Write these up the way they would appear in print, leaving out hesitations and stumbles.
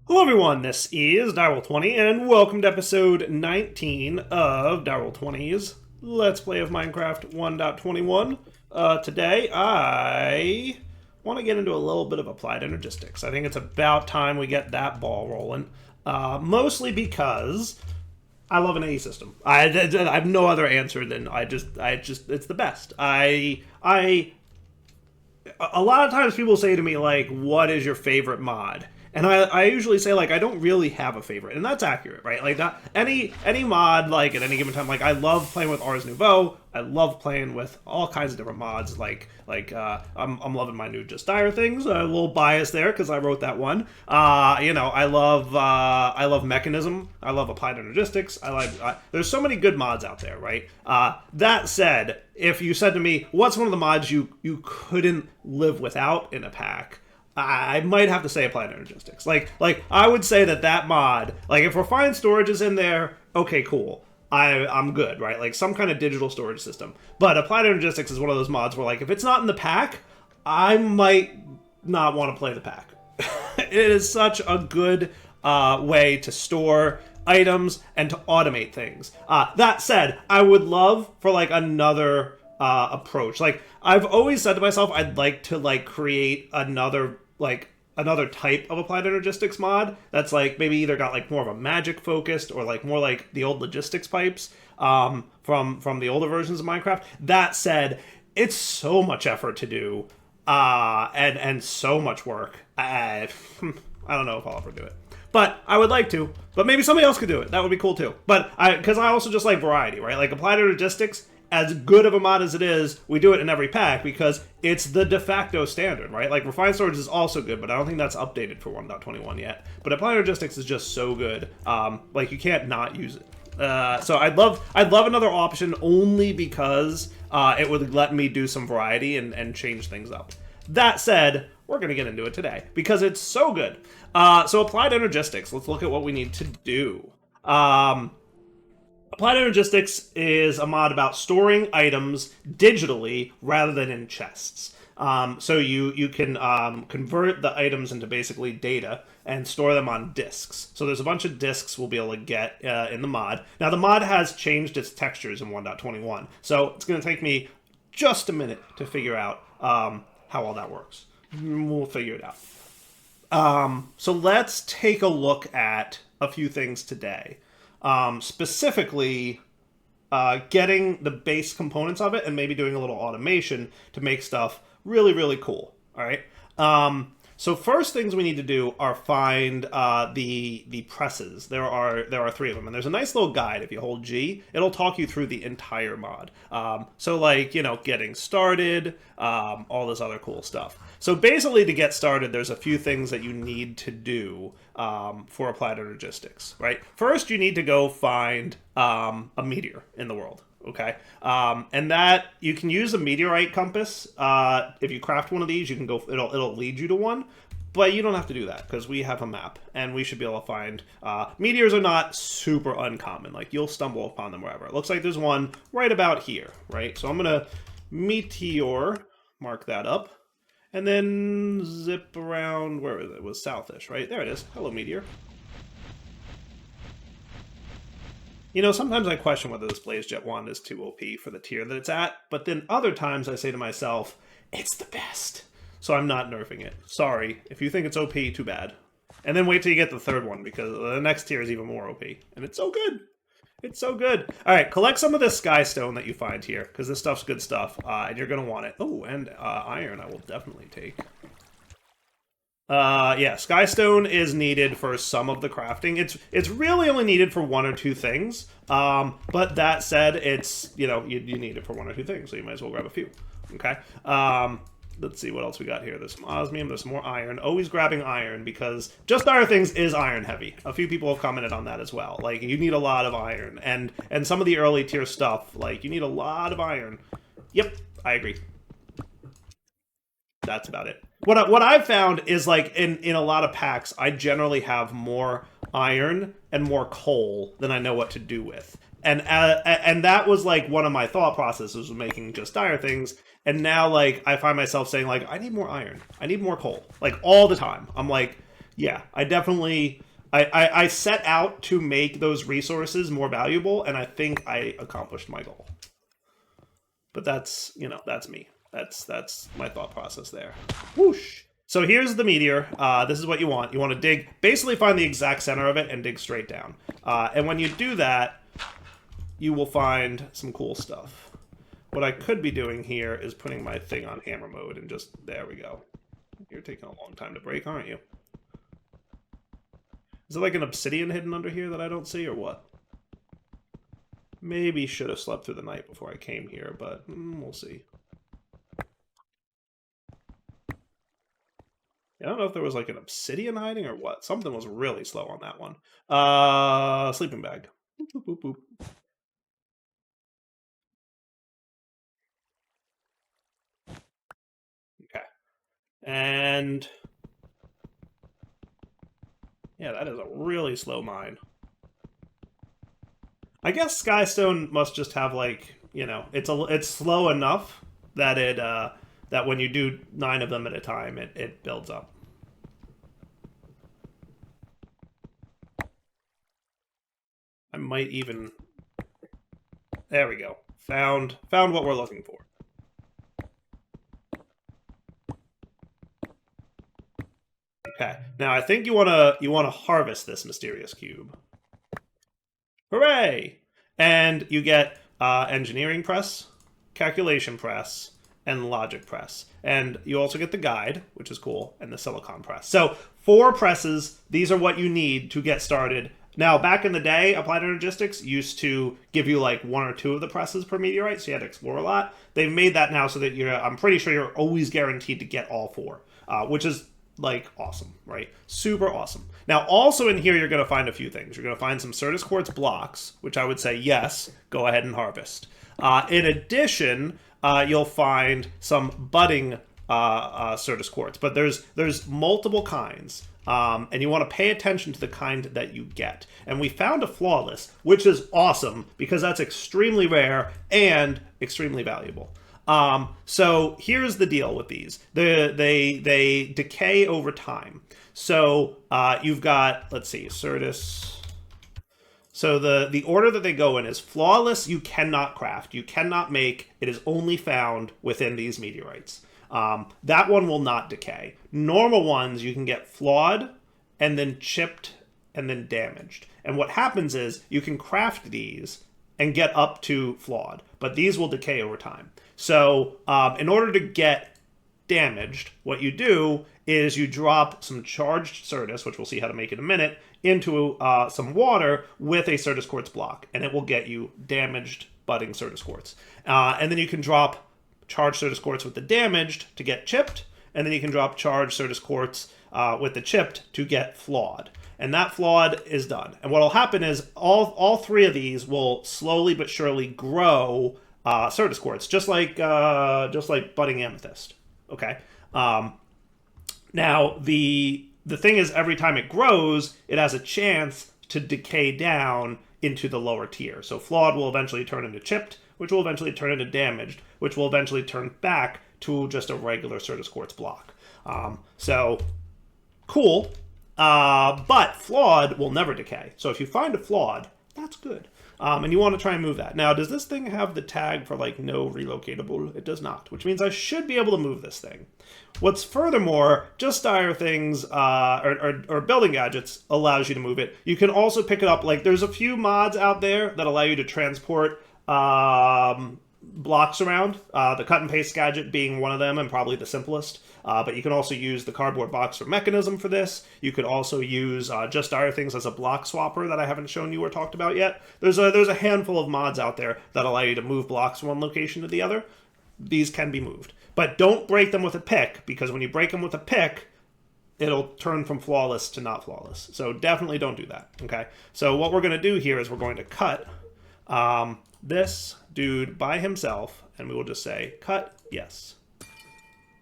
Hello everyone, this is Direwolf20 and welcome to episode 19 of Direwolf20's Let's Play of Minecraft 1.21. Today I want to get into a little bit of Applied Energistics. I think it's about time we get that ball rolling. Mostly because I love an AE system. I have no other answer than it's the best. A lot of times people say to me, like, what is your favorite mod? And I usually say, like, I don't really have a favorite, and that's accurate, right? Like, not any mod, like, at any given time, like, I love playing with Ars Nouveau. I love playing with all kinds of different mods, I'm loving my new Just Dire things. A little biased there because I wrote that one. I love Mechanism. I love Applied Energistics. There's so many good mods out there, right? That said, if you said to me, what's one of the mods you couldn't live without in a pack? I might have to say Applied Energistics. Like I would say that mod, like if refined storage is in there, okay, cool. I'm good, right? Like some kind of digital storage system. But Applied Energistics is one of those mods where, like, if it's not in the pack, I might not want to play the pack. It is such a good way to store items and to automate things. That said, I would love for like another approach. Like I've always said to myself, I'd like to create another type of Applied Energistics mod that's like maybe either got like more of a magic focused or like more like the old logistics pipes from the older versions of Minecraft. That said, it's so much effort to do and so much work. I don't know if I'll ever do it. But I would like to. But maybe somebody else could do it. That would be cool too. But because I also just like variety, right? Like Applied Energistics, as good of a mod as it is, we do it in every pack because it's the de facto standard, right? Like refined storage is also good, but I don't think that's updated for 1.21 yet. But Applied Energistics is just so good. Like you can't not use it. So I'd love another option only because it would let me do some variety and change things up. That said, we're going to get into it today because it's so good. So Applied Energistics, let's look at what we need to do. Applied Energistics is a mod about storing items digitally rather than in chests. So you can convert the items into basically data and store them on disks. So there's a bunch of disks we'll be able to get in the mod. Now the mod has changed its textures in 1.21, so it's going to take me just a minute to figure out how all that works. We'll figure it out. So let's take a look at a few things today. Specifically, getting the base components of it and maybe doing a little automation to make stuff really, really cool. All right. So first things we need to do are find the presses. There are 3 of them, and there's a nice little guide. If you hold G, it'll talk you through the entire mod. So like, getting started, all this other cool stuff. So basically, to get started, there's a few things that you need to do for Applied Energistics, right? First, you need to go find a meteor in the world. Okay, and that you can use a meteorite compass. If you craft one of these, you can go. It'll lead you to one, but you don't have to do that because we have a map and we should be able to find. Meteors are not super uncommon. Like you'll stumble upon them wherever. It looks like there's one right about here, right? So I'm gonna meteor, mark that up, and then zip around. Where is it? It was southish, right? There it is. Hello, meteor. Sometimes I question whether this Blaze Jet wand is too OP for the tier that it's at, but then other times I say to myself, it's the best. So I'm not nerfing it. Sorry. If you think it's OP, too bad. And then wait till you get the third one, because the next tier is even more OP. And it's so good. It's so good. All right, collect some of this sky stone that you find here, because this stuff's good stuff, and you're going to want it. Oh, and iron I will definitely take. Yeah, Skystone is needed for some of the crafting. It's really only needed for 1 or 2 things. But that said, it's, you need it for 1 or 2 things, so you might as well grab a few. Okay. Let's see what else we got here. There's some osmium, there's some more iron. Always grabbing iron because Just Dire Things is iron heavy. A few people have commented on that as well. Like, you need a lot of iron. And some of the early tier stuff, like, you need a lot of iron. Yep, I agree. That's about it. What I've found is, like, in a lot of packs, I generally have more iron and more coal than I know what to do with. And that was, like, one of my thought processes was making Just Dire Things. And now, like, I find myself saying, like, I need more iron. I need more coal. Like, all the time. I'm like, Yeah, I definitely... I set out to make those resources more valuable, and I think I accomplished my goal. But that's, you know, that's me. That's my thought process there. Whoosh! So here's the meteor. This is what you want. You want to dig, basically find the exact center of it and dig straight down. And when you do that, you will find some cool stuff. What I could be doing here is putting my thing on hammer mode and just, there we go. You're taking a long time to break, aren't you? Is it like an obsidian hidden under here that I don't see, or what? Maybe should have slept through the night before I came here, but we'll see. I don't know if there was like an obsidian hiding or what. Something was really slow on that one. Sleeping bag. Boop, boop, boop, boop. Okay. And yeah, that is a really slow mine. I guess Skystone must just have like, you know, it's slow enough that it that when you do 9 of them at a time, it builds up. I might even... There we go. Found what we're looking for. Okay. Now I think you wanna harvest this mysterious cube. Hooray! And you get engineering press, calculation press, and logic press. And you also get the guide, which is cool, and the silicon press. So 4 presses, these are what you need to get started. Now, back in the day, Applied Energistics used to give you like 1 or 2 of the presses per meteorite, so you had to explore a lot. They've made that now so that I'm pretty sure you're always guaranteed to get all 4, which is like awesome, right? Super awesome. Now, also in here, you're going to find a few things. You're going to find some Certus quartz blocks, which I would say, yes, go ahead and harvest. In addition, you'll find some budding Certus quartz, but there's multiple kinds. And you want to pay attention to the kind that you get. And we found a flawless, which is awesome because that's extremely rare and extremely valuable. So here's the deal with these. They decay over time. So you've got, let's see, Certus. So the order that they go in is flawless, you cannot craft, you cannot make, it is only found within these meteorites. That one will not decay. Normal ones you can get flawed and then chipped and then damaged. And what happens is you can craft these and get up to flawed, but these will decay over time. So in order to get damaged, what you do is you drop some charged Certus, which we'll see how to make in a minute, into some water with a Certus quartz block, and it will get you damaged budding Certus quartz. And then you can drop charged Certus quartz with the damaged to get chipped, and then you can drop charged Certus quartz with the chipped to get flawed. And that flawed is done. And what will happen is all 3 of these will slowly but surely grow Certus quartz, just like budding amethyst. Okay. Now the thing is, every time it grows, it has a chance to decay down into the lower tier. So flawed will eventually turn into chipped, which will eventually turn into damaged, which will eventually turn back to just a regular Certus quartz block. So cool, but flawed will never decay. So if you find a flawed, that's good. And you want to try and move that. Now, does this thing have the tag for like no relocatable? It does not, which means I should be able to move this thing. What's furthermore, just dire things or building gadgets allows you to move it. You can also pick it up. Like there's a few mods out there that allow you to transport blocks around, the cut and paste gadget being one of them and probably the simplest. But you can also use the cardboard box for mechanism for this. You could also use just dire things as a block swapper that I haven't shown you or talked about yet. There's a handful of mods out there that allow you to move blocks from one location to the other. These can be moved. But don't break them with a pick, because when you break them with a pick, it'll turn from flawless to not flawless. So definitely don't do that, okay? So what we're going to do here is we're going to cut this dude by himself, and we will just say, cut, yes.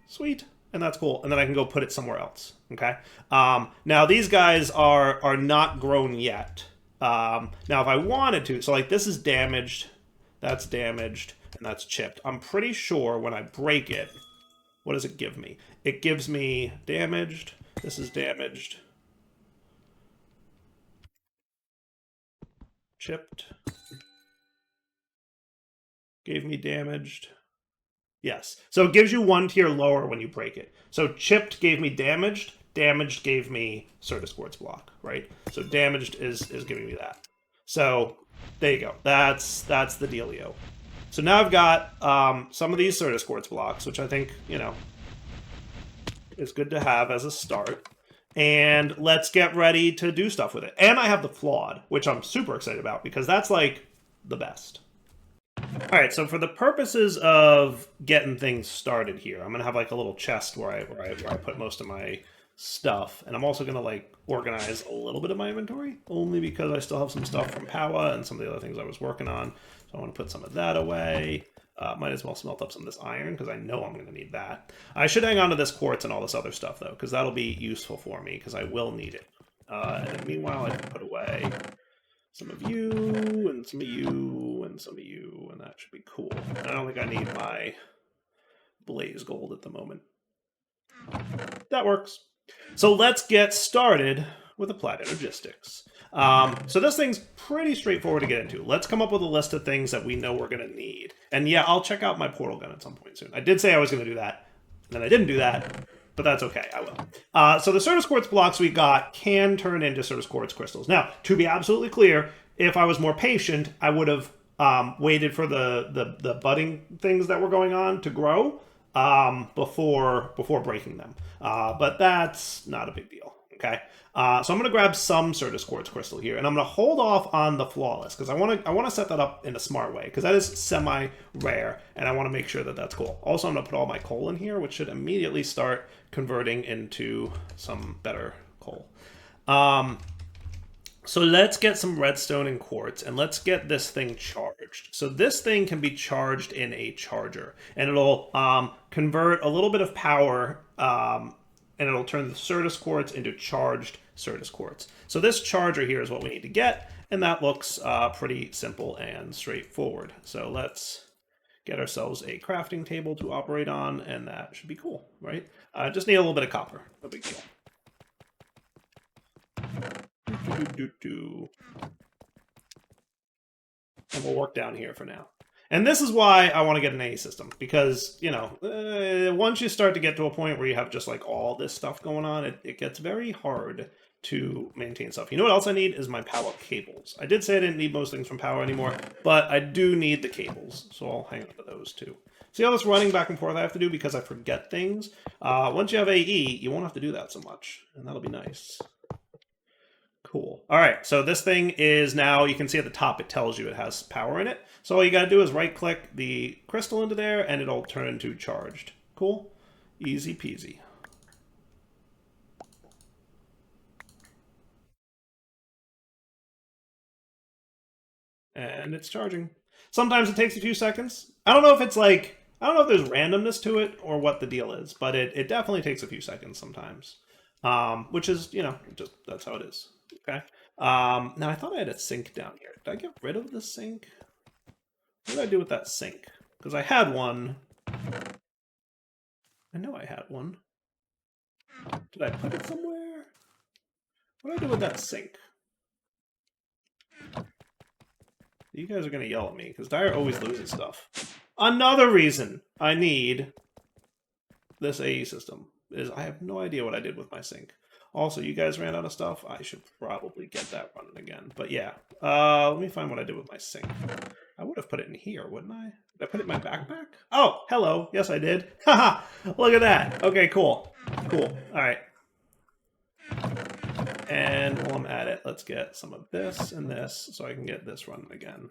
Sweet. And that's cool. And then I can go put it somewhere else, okay? Now, these guys are not grown yet. Now, if I wanted to, so like this is damaged, that's damaged, and that's chipped. I'm pretty sure when I break it, what does it give me? It gives me damaged, this is damaged, Chipped. Gave me damaged. Yes. So it gives you one tier lower when you break it. So chipped gave me damaged. Damaged gave me Certus quartz block, right? So damaged is giving me that. So there you go. That's the dealio. So now I've got some of these Certus quartz blocks, which I think, you know, is good to have as a start. And let's get ready to do stuff with it. And I have the flawed, which I'm super excited about because that's like the best. All right, so for the purposes of getting things started here, I'm gonna have like a little chest where I put most of my stuff, and I'm also gonna like organize a little bit of my inventory, only because I still have some stuff from Powa and some of the other things I was working on. So I want to put some of that away. Might as well smelt up some of this iron because I know I'm gonna need that. I should hang on to this quartz and all this other stuff though, because that'll be useful for me because I will need it. And then meanwhile, I can put away some of you, and some of you, and some of you, and that should be cool. I don't think I need my blaze gold at the moment. That works. So let's get started with Applied Energistics. So this thing's pretty straightforward to get into. Let's come up with a list of things that we know we're going to need. And yeah, I'll check out my portal gun at some point soon. I did say I was going to do that, and then I didn't do that. But that's okay, I will. So the Certus quartz blocks we got can turn into Certus quartz crystals. Now, to be absolutely clear, if I was more patient, I would have waited for the budding things that were going on to grow before breaking them. But that's not a big deal, okay? So I'm going to grab some Certus quartz crystal here, and I'm going to hold off on the flawless because I want to set that up in a smart way because that is semi-rare, and I want to make sure that that's cool. Also, I'm going to put all my coal in here, which should immediately start converting into some better coal. So let's get some redstone and quartz, and let's get this thing charged. So this thing can be charged in a charger, and it'll convert a little bit of power, and it'll turn the Certus quartz into charged Certus quartz. So this charger here is what we need to get, and that looks pretty simple and straightforward. So let's get ourselves a crafting table to operate on, and that should be cool, right? Just need a little bit of copper, no big deal. And we'll work down here for now. And this is why I want to get an A system, because, you know, once you start to get to a point where you have just like all this stuff going on, it gets very hard to maintain stuff. You know what else I need is my Powa cables. I did say I didn't need most things from Powa anymore, but I do need the cables, so I'll hang on to those too. See all this running back and forth I have to do because I forget things? Once you have AE, you won't have to do that so much, and that'll be nice. Cool. All right, so this thing is now, you can see at the top, it tells you it has power in it. So all you got to do is right-click the crystal into there, and it'll turn into charged. Cool. Easy peasy. And it's charging. Sometimes it takes a few seconds. I don't know if it's like, I don't know if there's randomness to it or what the deal is, but it definitely takes a few seconds sometimes. Which is, you know, just that's how it is. Okay. Now I thought I had a sink down here. Did I get rid of the sink? What did I do with that sink? Because I had one. I know I had one. Did I put it somewhere? What did I do with that sink? You guys are going to yell at me, because Dyer always loses stuff. Another reason I need this AE system is I have no idea what I did with my sink. Also, you guys ran out of stuff. I should probably get that running again. But yeah, let me find what I did with my sink. I would have put it in here, wouldn't I? Did I put it in my backpack? Oh, hello. Yes, I did. Haha, look at that. Okay, cool. Cool. All right. And while I'm at it, let's get some of this and this so I can get this running again.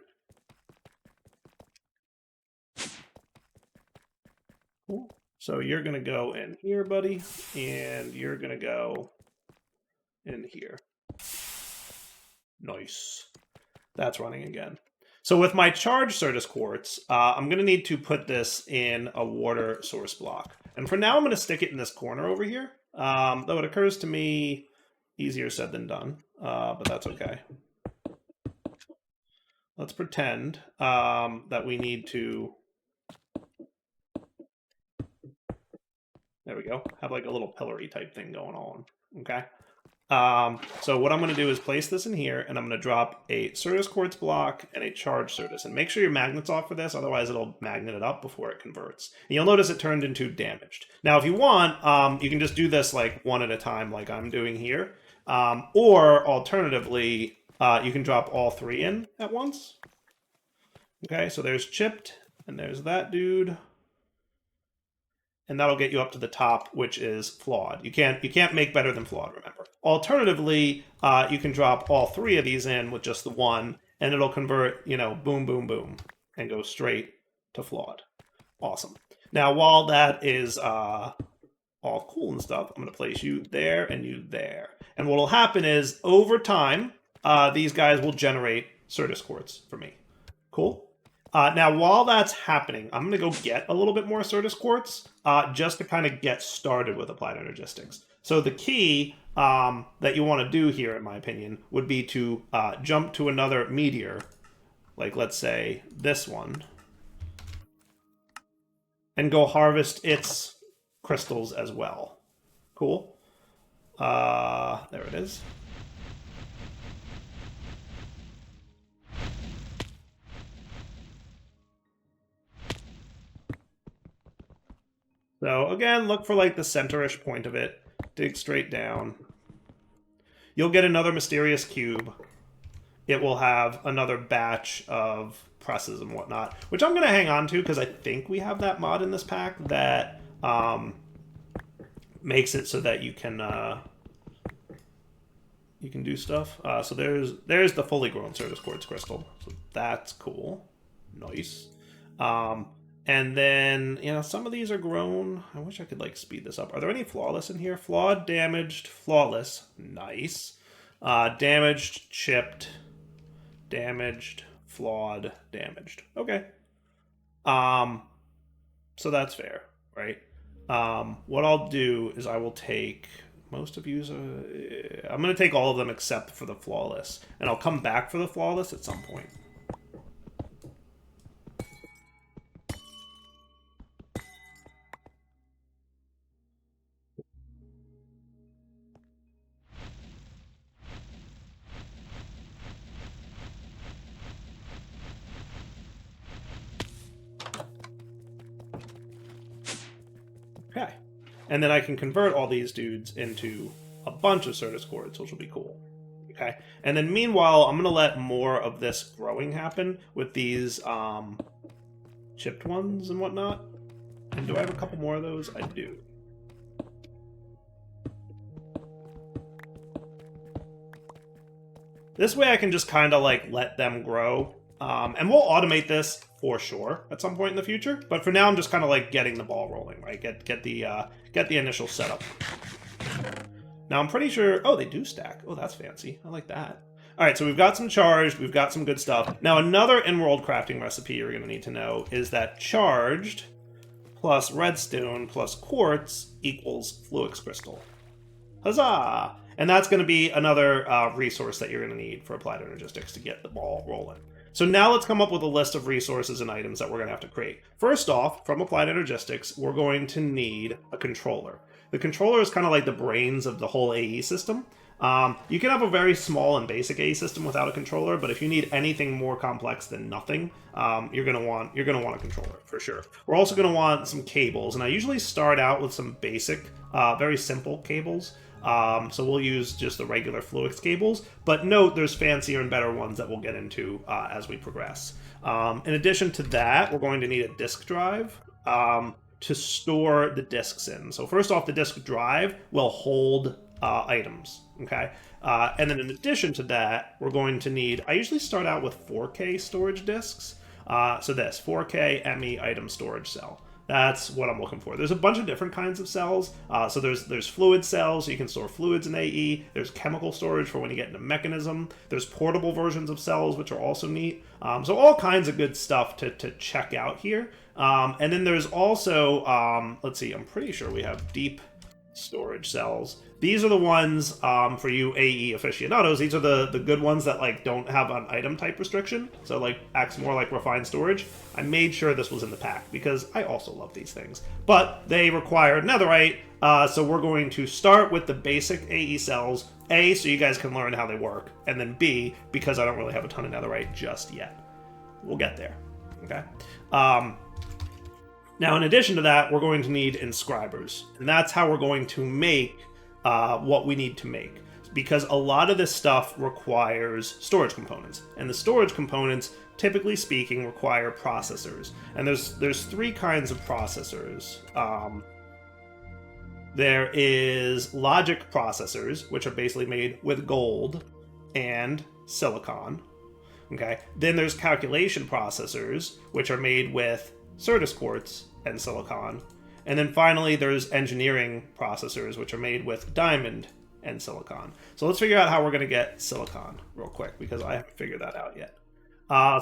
Cool. So you're going to go in here, buddy, and you're going to go in here. Nice. That's running again. So with my charged Certus quartz, I'm going to need to put this in a water source block. And for now, I'm going to stick it in this corner over here. Though it occurs to me, easier said than done, but that's okay. Let's pretend that we need to... There we go. Have like a little pillory type thing going on. Okay. So what I'm going to do is place this in here, and I'm going to drop a Certus quartz block and a charged Certus. And make sure your magnet's off for this, otherwise it'll magnet it up before it converts. And you'll notice it turned into damaged. Now, if you want, you can just do this like one at a time like I'm doing here. Or alternatively, you can drop all three in at once. Okay, so there's chipped, and there's that dude. And that'll get you up to the top, which is flawed. You can't make better than flawed, remember. Alternatively, you can drop all three of these in with just the one, and it'll convert, you know, boom, boom, boom, and go straight to flawed. Awesome. Now, while that is all cool and stuff, I'm going to place you there and you there. And what will happen is, over time, these guys will generate Certus quartz for me. Cool? Now, while that's happening, I'm going to go get a little bit more Certus quartz just to kind of get started with Applied Energistics. So the key that you want to do here, in my opinion, would be to jump to another meteor, like let's say this one, and go harvest its crystals as well. Cool? There it is. So again, look for like the center-ish point of it. Dig straight down. You'll get another mysterious cube. It will have another batch of presses and whatnot, which I'm going to hang on to because I think we have that mod in this pack that makes it so that you can do stuff. So there's the fully grown Certus quartz crystal. So that's cool. Nice. And then, you know, some of these are grown. I wish I could, like, speed this up. Are there any flawless in here? Flawed, damaged, flawless. Nice. Damaged, chipped, damaged, flawed, damaged. Okay. So that's fair, right? What I'll do is I will take most of these. I'm going to take all of them except for the flawless. And I'll come back for the flawless at some point. Okay. And then I can convert all these dudes into a bunch of Certus quartz, which will be cool. Okay. And then meanwhile, I'm going to let more of this growing happen with these chipped ones and whatnot. And do I have a couple more of those? I do. This way I can just kind of like let them grow. And we'll automate this for sure at some point in the future. But for now, I'm just kind of like getting the ball rolling, right? Get the initial setup. Now I'm pretty sure. Oh, they do stack. Oh, that's fancy. I like that. All right, so we've got some charged. We've got some good stuff. Now another in-world crafting recipe you're going to need to know is that charged plus redstone plus quartz equals fluix crystal. Huzzah! And that's going to be another resource that you're going to need for Applied Energistics to get the ball rolling. So now let's come up with a list of resources and items that we're going to have to create. First off, from Applied Energistics, we're going to need a controller. The controller is kind of like the brains of the whole AE system. You can have a very small and basic AE system without a controller, but if you need anything more complex than nothing, you're gonna want a controller for sure. We're also gonna want some cables, and I usually start out with some basic, very simple cables. So we'll use just the regular Fluix cables, but note there's fancier and better ones that we'll get into as we progress. In addition to that, we're going to need a disk drive to store the disks in. So first off, the disk drive will hold items, okay? And then in addition to that, we're going to need, I usually start out with 4K storage disks. So this, 4K ME item storage cell. That's what I'm looking for. There's a bunch of different kinds of cells. So there's fluid cells, so you can store fluids in AE. There's chemical storage for when you get into mechanism. There's portable versions of cells, which are also neat. So all kinds of good stuff to check out here. And then there's also, let's see, I'm pretty sure we have deep storage cells. These are the ones for you AE aficionados. These are the good ones that like don't have an item type restriction, so like acts more like refined storage. I made sure this was in the pack because I also love these things, but they require netherite. So we're going to start with the basic AE cells. A, so you guys can learn how they work, and then B, because I don't really have a ton of netherite just yet. We'll get there. Okay. Now, in addition to that, we're going to need inscribers, and that's how we're going to make what we need to make, because a lot of this stuff requires storage components, and the storage components, typically speaking, require processors. And there's three kinds of processors. There is logic processors, which are basically made with gold and silicon. Okay. Then there's calculation processors, which are made with Certus quartz and silicon. And then finally, there's engineering processors, which are made with diamond and silicon. So let's figure out how we're going to get silicon real quick, because I haven't figured that out yet.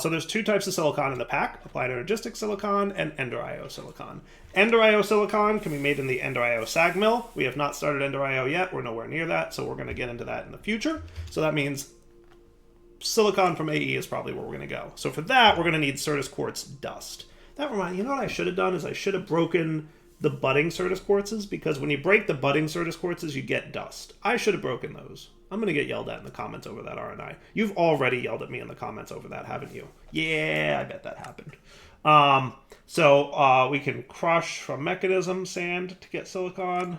So there's two types of silicon in the pack: Applied Energistics silicon and Ender.io silicon. Ender.io silicon can be made in the Ender.io sag mill. We have not started Ender.io yet. We're nowhere near that, so we're going to get into that in the future. So that means silicon from AE is probably where we're going to go. So for that, we're going to need Certus quartz dust. That reminds me, you know what I should have done is I should have broken the budding Certus quartzes, because when you break the budding Certus quartzes, you get dust. I should have broken those. I'm going to get yelled at in the comments over that, aren't I? You've already yelled at me in the comments over that, haven't you? Yeah, I bet that happened. So we can crush from mechanism sand to get silicon.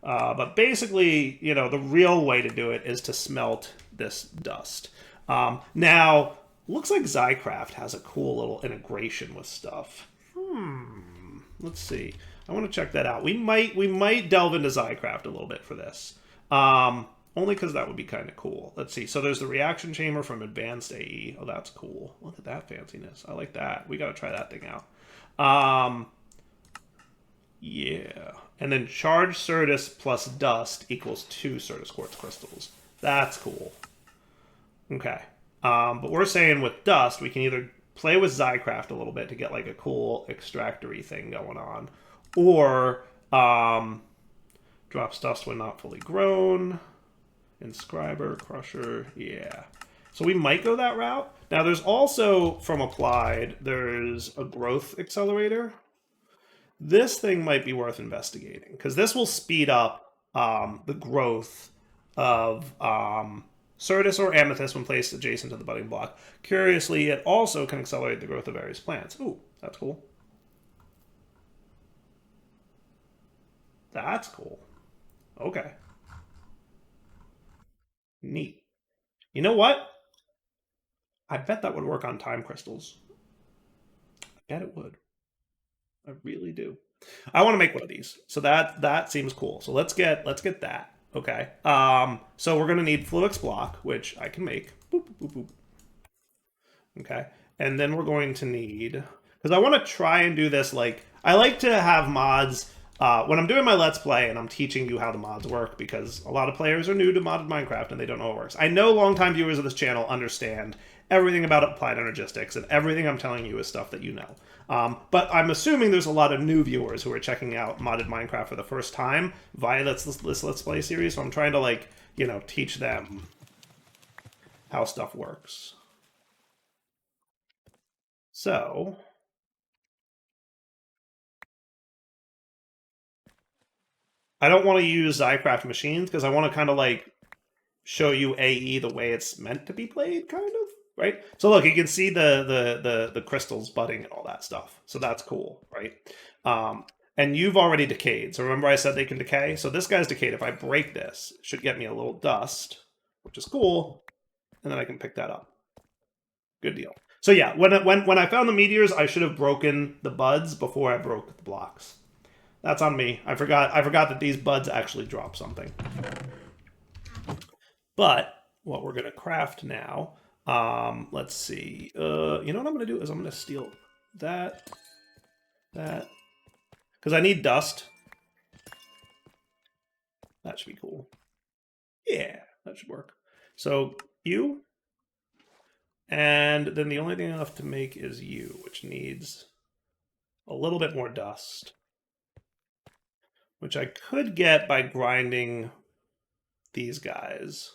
But basically, you know, the real way to do it is to smelt this dust. Now, looks like Zycraft has a cool little integration with stuff. Let's see. I want to check that out. We might delve into Zycraft a little bit for this. Only because that would be kind of cool. Let's see. So there's the reaction chamber from Advanced AE. Oh, that's cool. Look at that fanciness. I like that. We got to try that thing out. Yeah. And then charged Certus plus dust equals 2 Certus quartz crystals. That's cool. Okay. But we're saying with dust, we can either play with Zycraft a little bit to get like a cool extractory thing going on, or drops dust when not fully grown. Inscriber, crusher, yeah. So we might go that route. Now there's also, from Applied, there's a growth accelerator. This thing might be worth investigating, because this will speed up the growth of Certus or amethyst when placed adjacent to the budding block. Curiously, it also can accelerate the growth of various plants. Ooh, that's cool. That's cool. Okay. Neat. You know what? I bet that would work on time crystals. I bet it would. I really do. I want to make one of these. So that seems cool. So let's get that. Okay. So we're gonna need Fluix block, which I can make. Boop, boop, boop. Okay. And then we're going to need, because I want to try and do this, like, I like to have mods when I'm doing my Let's Play and I'm teaching you how the mods work, because a lot of players are new to modded Minecraft and they don't know how it works. I know longtime viewers of this channel understand everything about Applied Energistics, and everything I'm telling you is stuff that you know. But I'm assuming there's a lot of new viewers who are checking out modded Minecraft for the first time via this Let's Play series, so I'm trying to, like, you know, teach them how stuff works. So I don't want to use Zycraft machines, because I want to kind of like show you AE the way it's meant to be played, kind of, right? So look, you can see the crystals budding and all that stuff. So that's cool, right? And you've already decayed. So remember I said they can decay? So this guy's decayed. If I break this, it should get me a little dust, which is cool. And then I can pick that up. Good deal. So yeah, when I found the meteors, I should have broken the buds before I broke the blocks. That's on me. I forgot that these buds actually drop something. But what we're gonna craft now, let's see. You know what I'm gonna do is I'm gonna steal that, because I need dust. That should be cool. Yeah, that should work. So you, and then the only thing left to make is you, which needs a little bit more dust. which I could get by grinding these guys,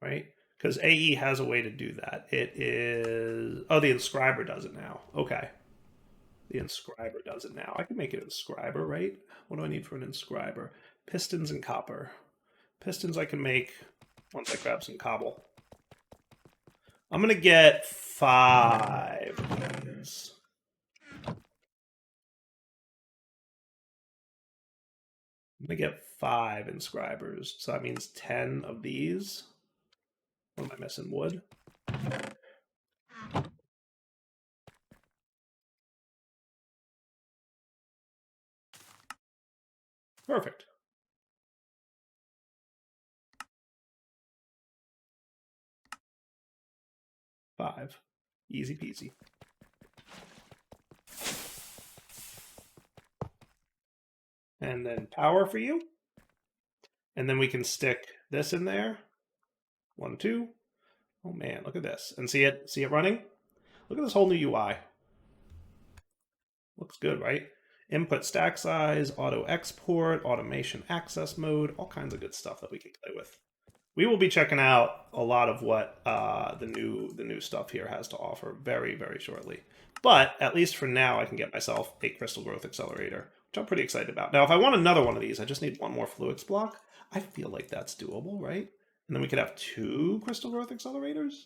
right? Because AE has a way to do that. It is... Oh, the inscriber does it now. Okay. The inscriber does it now. I can make it an inscriber, right? What do I need for an inscriber? Pistons and copper. Pistons I can make once I grab some cobble. I'm going to get 5 of these. I'm going to get 5 inscribers. So that means 10 of these. What am I missing? Wood? Perfect. Five. Easy peasy. And then power for you. And then we can stick this in there. 1, 2. Oh man, look at this. And see it running? Look at this whole new UI. Looks good, right? Input stack size, auto export, automation access mode, all kinds of good stuff that we can play with. We will be checking out a lot of what the new stuff here has to offer very, very shortly. But at least for now, I can get myself a crystal growth accelerator, which I'm pretty excited about. Now, if I want another one of these, I just need 1 more fluix block. I feel like that's doable, right? And then we could have 2 crystal growth accelerators.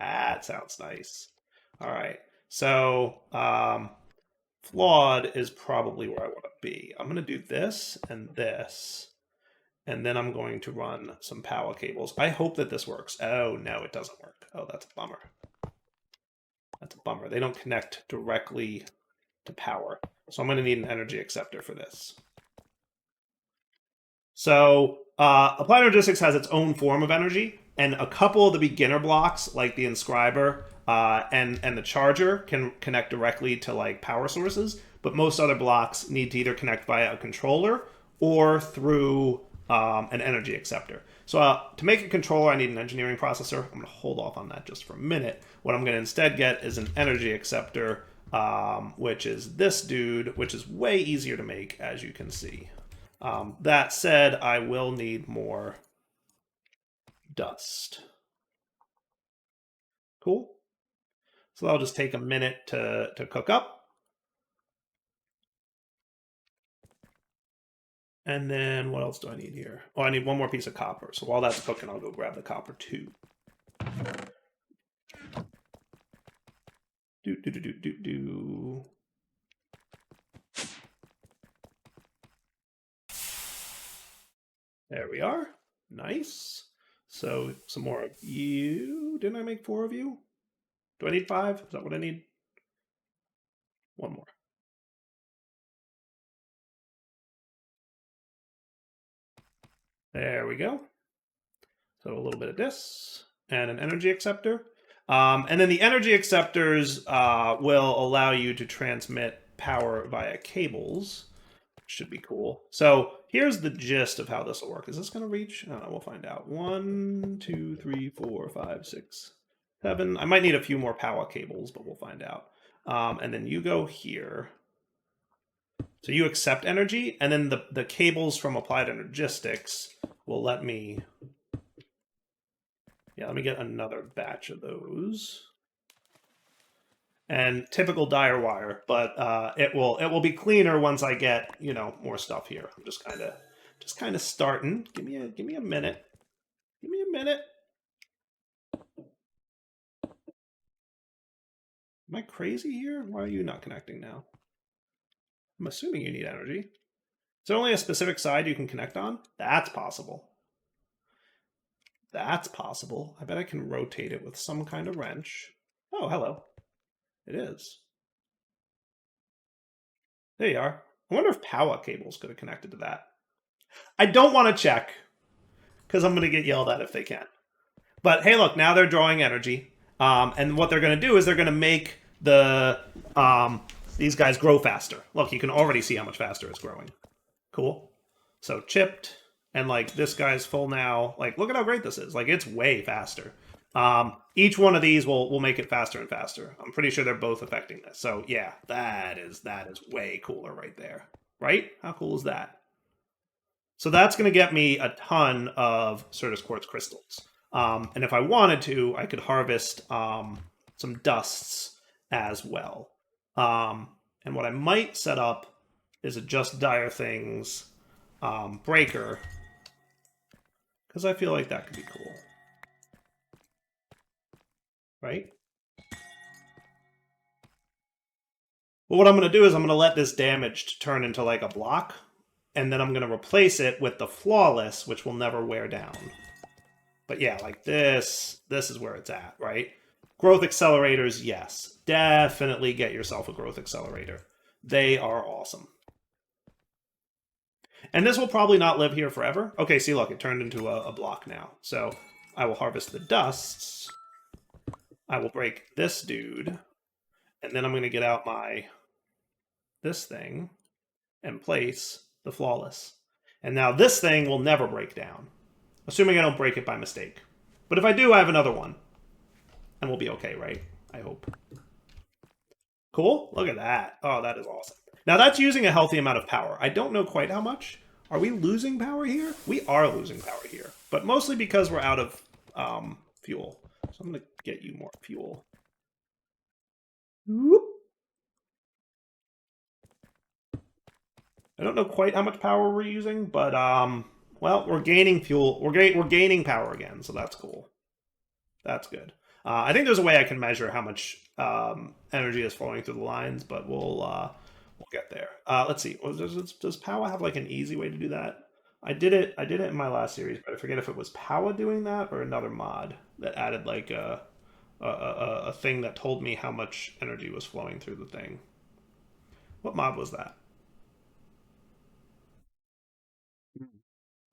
That sounds nice. All right. So flawed is probably where I want to be. I'm going to do this and this. And then I'm going to run some power cables. I hope that this works. Oh, no, it doesn't work. Oh, that's a bummer. That's a bummer. They don't connect directly to power. So I'm going to need an energy acceptor for this. So Applied Energistics has its own form of energy, and a couple of the beginner blocks, like the inscriber and the charger, can connect directly to like power sources, but most other blocks need to either connect via a controller or through an energy acceptor. So to make a controller, I need an engineering processor. I'm going to hold off on that just for a minute. What I'm going to instead get is an energy acceptor, which is this dude, which is way easier to make, as you can see. That said, I will need more dust. Cool. So that'll just take a minute to cook up. And then what else do I need here? Oh, I need 1 more piece of copper. So while that's cooking, I'll go grab the copper too. Do. There we are. Nice. So some more of you. Didn't I make 4 of you? Do I need 5? Is that what I need? 1 more. There we go. So a little bit of this and an energy acceptor. And then the energy acceptors will allow you to transmit power via cables, which should be cool. So here's the gist of how this will work. Is this going to reach? I don't know. We'll find out. 1, 2, 3, 4, 5, 6, 7. I might need a few more power cables, but we'll find out. And then you go here. So you accept energy, and then the cables from Applied Energistics will let me... Yeah, let me get another batch of those. And typical dire wire, but it will be cleaner once I get, you know, more stuff here. I'm just kind of starting. Give me a minute. Give me a minute. Am I crazy here? Why are you not connecting now? I'm assuming you need energy. Is there only a specific side you can connect on? That's possible. That's possible. I bet I can rotate it with some kind of wrench. Oh, hello. It is. There you are. I wonder if power cables could have connected to that. I don't want to check, because I'm going to get yelled at if they can. But hey, look, now they're drawing energy. And what they're going to do is they're going to make the these guys grow faster. Look, you can already see how much faster it's growing. Cool. So chipped, and like this guy's full now. Like, look at how great this is. Like, it's way faster. Each one of these will make it faster and faster. I'm pretty sure they're both affecting this. So yeah, that is way cooler right there. right? How cool is that? So that's going to get me a ton of Certus quartz crystals. And if I wanted to, I could harvest some dusts as well. And what I might set up is a Just Dire Things breaker, because I feel like that could be cool. Right? Well, what I'm going to do is I'm going to let this damaged turn into like a block, and then I'm going to replace it with the flawless, which will never wear down. But yeah, like this is where it's at, right? Growth accelerators, yes. Definitely get yourself a growth accelerator. They are awesome. And this will probably not live here forever. Okay, see, look, it turned into a block now. So I will harvest the dusts. I will break this dude. And then I'm going to get out this thing and place the flawless. And now this thing will never break down. Assuming I don't break it by mistake. But if I do, I have another one. And we'll be okay, right? I hope. Cool? Look at that. Oh, that is awesome. Now that's using a healthy amount of power. I don't know quite how much. Are we losing power here? We are losing power here. But mostly because we're out of fuel. So I'm going to get you more fuel. Whoop. I don't know quite how much power we're using, but well, we're gaining fuel. We're gaining power again, so that's cool. That's good. I think there's a way I can measure how much energy is flowing through the lines, but we'll get there. Let's see. Does Powa have like an easy way to do that? I did it in my last series, but I forget if it was Powa doing that or another mod that added like a thing that told me how much energy was flowing through the thing. What mod was that?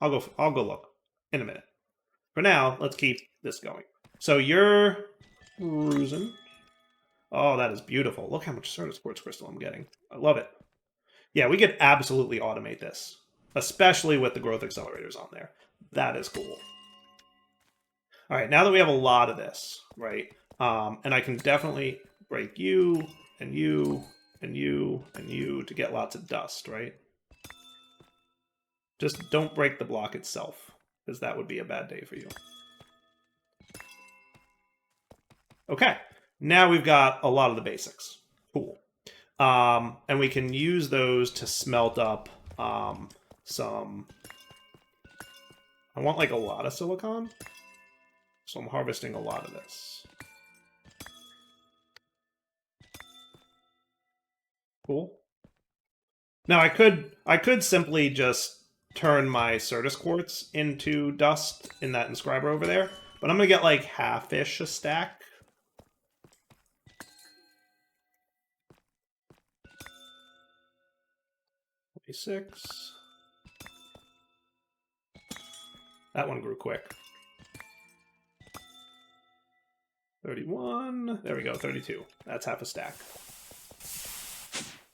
I'll go look in a minute. For now, let's keep this going. So you're cruising. Oh, that is beautiful. Look how much Certus quartz crystal I'm getting. I love it. Yeah, we could absolutely automate this, especially with the growth accelerators on there. That is cool. All right, now that we have a lot of this, right, and I can definitely break you and you and you and you to get lots of dust, right? Just don't break the block itself, because that would be a bad day for you. Okay, now we've got a lot of the basics. Cool. And we can use those to smelt up some... I want like a lot of silicon, so I'm harvesting a lot of this. Cool. Now I could simply just turn my Certus quartz into dust in that inscriber over there, but I'm gonna get like half-ish a stack. Six. That one grew quick. 31. There we go, 32. That's half a stack.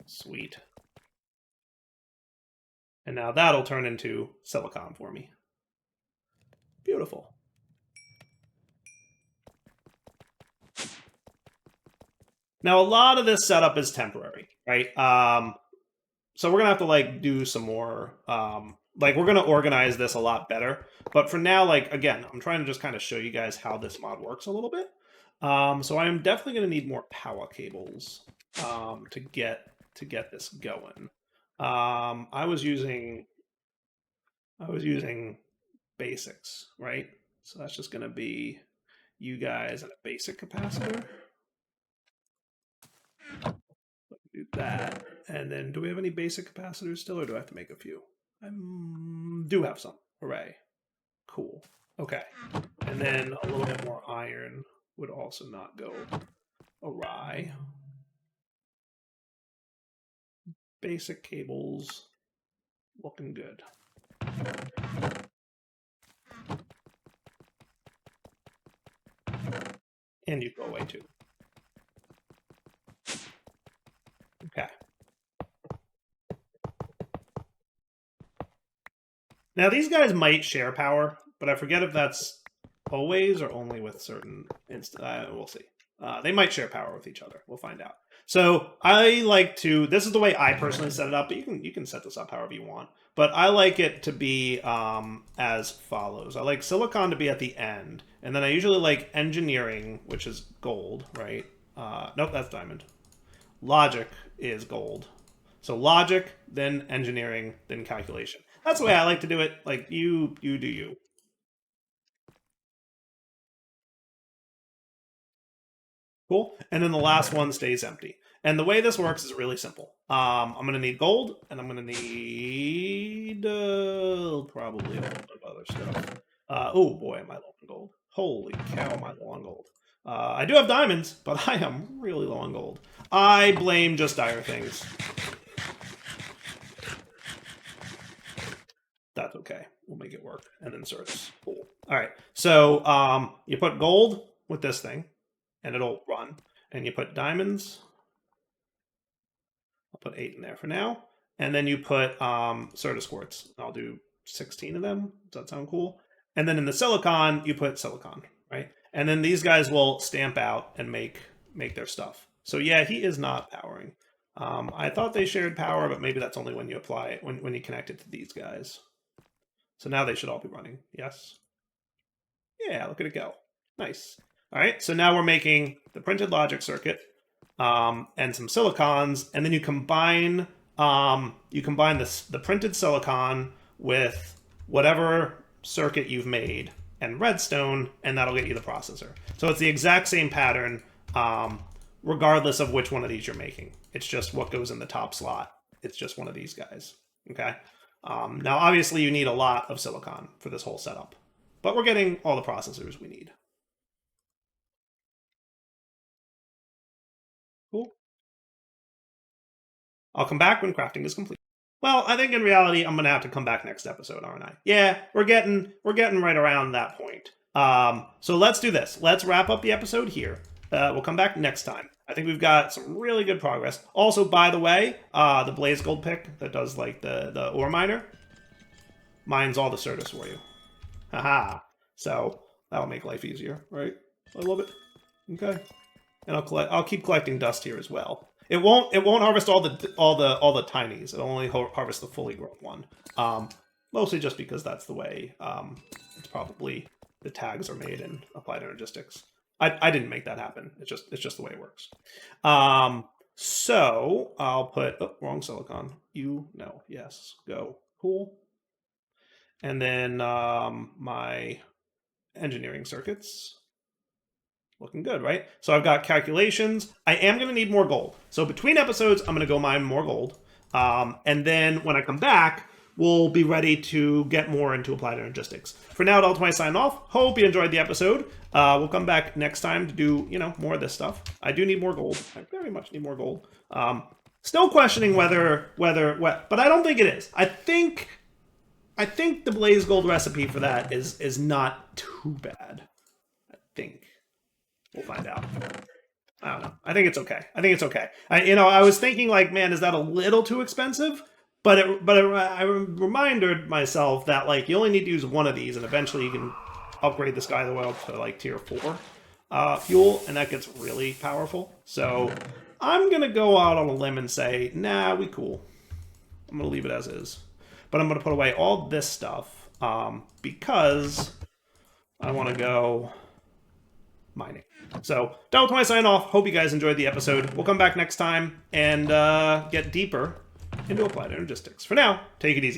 Sweet. And now that'll turn into silicon for me. Beautiful. Now, a lot of this setup is temporary, right? So we're going to have to, like, do some more, like, we're going to organize this a lot better. But for now, like, again, I'm trying to just kind of show you guys how this mod works a little bit. So I am definitely going to need more power cables to get this going. I was using basics, right? So that's just going to be you guys and a basic capacitor. Do that. And then do we have any basic capacitors still, or do I have to make a few? I do have some. Hooray. Cool. Okay. And then a little bit more iron would also not go awry. Basic cables looking good. And you go away too. Okay. Now these guys might share power, but I forget if that's always or only with certain we'll see. They might share power with each other. We'll find out. So I like to, this is the way I personally set it up, but you can set this up however you want. But I like it to be as follows. I like silicon to be at the end. And then I usually like engineering, which is gold, right? Nope, that's diamond. Logic is gold. So logic, then engineering, then calculation. That's the way I like to do it. Like, you do you. Cool. And then the last one stays empty. And the way this works is really simple. I'm going to need gold, and I'm going to need probably a little bit of other stuff. Oh boy, am I low on gold. Holy cow, am I low on gold. I do have diamonds, but I am really low on gold. I blame just dire things. That's okay. We'll make it work. And then Certus. Cool. All right. So you put gold with this thing, and it'll run. And you put diamonds. I'll put 8 in there for now. And then you put Certus quartz. I'll do 16 of them. Does that sound cool? And then in the silicon, you put silicon, right? And then these guys will stamp out and make their stuff. So yeah, he is not powering. I thought they shared power, but maybe that's only when you apply it, when you connect it to these guys. So now they should all be running. Yes. Yeah, look at it go. Nice. All right, so now we're making the printed logic circuit and some silicons, and then you combine the printed silicon with whatever circuit you've made and redstone, and that'll get you the processor. So it's the exact same pattern, regardless of which one of these you're making. It's just what goes in the top slot. It's just one of these guys. Okay. Now, obviously, you need a lot of silicon for this whole setup, but we're getting all the processors we need. Cool. I'll come back when crafting is complete. Well, I think in reality, I'm going to have to come back next episode, aren't I? Yeah, we're getting right around that point. So let's do this. Let's wrap up the episode here. We'll come back next time. I think we've got some really good progress. Also, by the way, the Blaze Gold pick that does like the ore miner mines all the Certus for you. Haha. So that'll make life easier, right? I love it. Okay. And I'll keep collecting dust here as well. It won't harvest all the tinies. It'll only harvest the fully grown one. Mostly just because that's the way it's probably the tags are made in Applied Energistics. I didn't make that happen. It's just the way it works. So I'll put wrong silicon. Yes, go. Cool. And then my engineering circuits. Looking good, right? So I've got calculations. I am going to need more gold. So between episodes, I'm going to go mine more gold. And then when I come back, we'll be ready to get more into Applied Energistics. For now, I'll sign off. Hope you enjoyed the episode. We'll come back next time to do, more of this stuff. I do need more gold. I very much need more gold. Still questioning whether, but I don't think it is. I think the Blaze Gold recipe for that is not too bad. I think. We'll find out. I don't know. I think it's okay. I was thinking like, man, is that a little too expensive? But I reminded myself that like you only need to use one of these, and eventually you can upgrade this guy the well to like tier 4 fuel, and that gets really powerful. So I'm gonna go out on a limb and say, nah, we cool. I'm gonna leave it as is, but I'm gonna put away all this stuff because I want to go mining. So, Delta sign off. Hope you guys enjoyed the episode. We'll come back next time and get deeper into Applied Energistics. For now, take it easy.